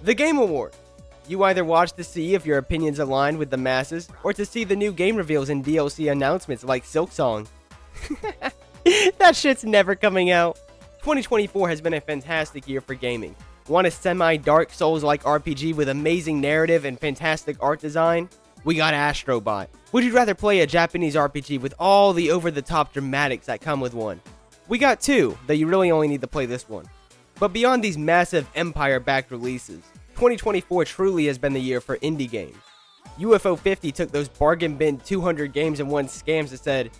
The Game Award. You either watch to see if your opinions align with the masses, or to see the new game reveals and DLC announcements like Silksong. That shit's never coming out. 2024 has been a fantastic year for gaming. Want a semi-Dark Souls-like RPG with amazing narrative and fantastic art design? We got Astrobot. Would you rather play a Japanese RPG with all the over-the-top dramatics that come with one? We got two, though you really only need to play this one. But beyond these massive Empire-backed releases, 2024 truly has been the year for indie games. UFO 50 took those bargain bin 200 games in one scams and said,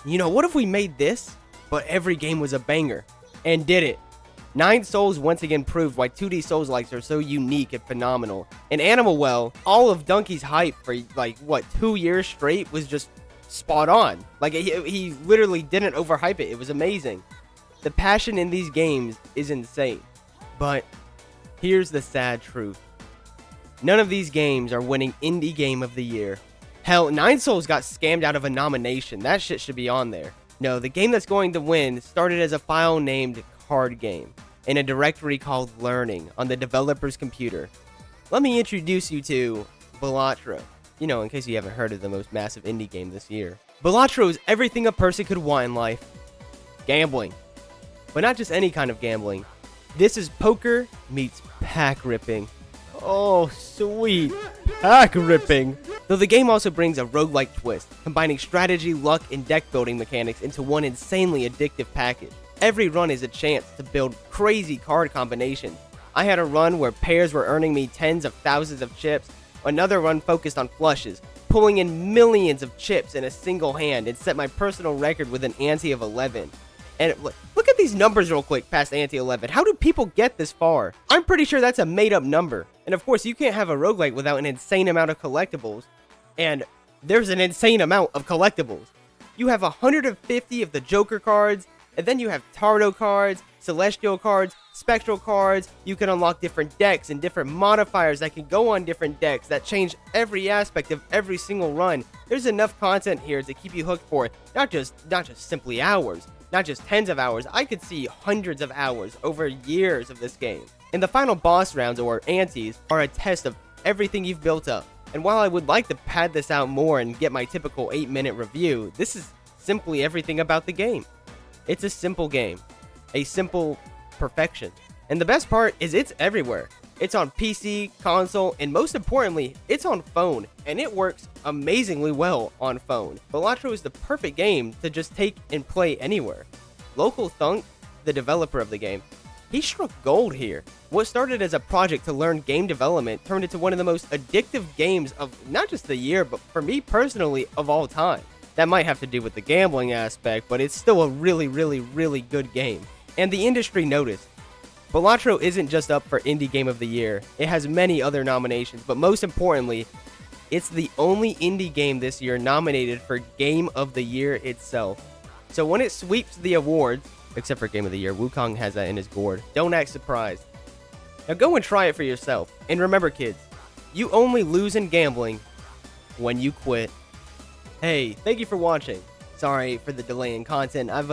you know, what if we made this, but every game was a banger? And did it. Nine Souls once again proved why 2D Souls-likes are so unique and phenomenal. And Animal Well, all of Donkey's hype for 2 years straight was just spot on. Like, he literally didn't overhype it. It was amazing. The passion in these games is insane. But here's the sad truth. None of these games are winning Indie Game of the Year. Hell, Nine Souls got scammed out of a nomination. That shit should be on there. No, the game that's going to win started as a file named Card Game in a directory called Learning on the developer's computer. Let me introduce you to Balatro. You know, in case you haven't heard of the most massive indie game this year. Balatro is everything a person could want in life. Gambling. But not just any kind of gambling. This is poker meets pack ripping. Oh, sweet. Pack ripping. Though the game also brings a roguelike twist, combining strategy, luck, and deck building mechanics into one insanely addictive package. Every run is a chance to build crazy card combinations. I had a run where pairs were earning me tens of thousands of chips, another run focused on flushes, pulling in millions of chips in a single hand and set my personal record with an ante of 11. And look at these numbers real quick past ante 11. How do people get this far? I'm pretty sure that's a made up number. And of course, you can't have a roguelike without an insane amount of collectibles. And there's an insane amount of collectibles. You have 150 of the Joker cards, and then you have Tarot cards, Celestial cards, Spectral cards. You can unlock different decks and different modifiers that can go on different decks that change every aspect of every single run. There's enough content here to keep you hooked for not just simply hours, not just tens of hours. I could see hundreds of hours over years of this game. And the final boss rounds, or antes, are a test of everything you've built up. And while I would like to pad this out more and get my typical 8-minute review, this is simply everything about the game. It's a simple game. A simple perfection. And the best part is it's everywhere. It's on PC, console, and most importantly, it's on phone. And it works amazingly well on phone. Balatro is the perfect game to just take and play anywhere. Local Thunk, the developer of the game, he struck gold here. What started as a project to learn game development turned into one of the most addictive games of not just the year, but for me personally, of all time. That might have to do with the gambling aspect, but it's still a really, really, really good game. And the industry noticed. Balatro isn't just up for Indie Game of the Year. It has many other nominations, but most importantly, it's the only indie game this year nominated for Game of the Year itself. So when it sweeps the awards, except for Game of the Year, Wukong has that in his gourd, don't act surprised. Now go and try it for yourself. And remember, kids, you only lose in gambling when you quit. Hey, thank you for watching. Sorry for the delay in content. I've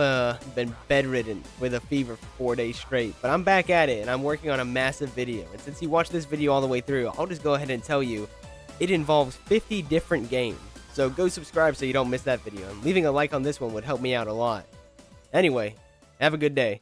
been bedridden with a fever for 4 days straight, but I'm back at it and I'm working on a massive video. And since you watched this video all the way through, I'll just go ahead and tell you it involves 50 different games. So go subscribe so you don't miss that video. And leaving a like on this one would help me out a lot. Anyway, have a good day.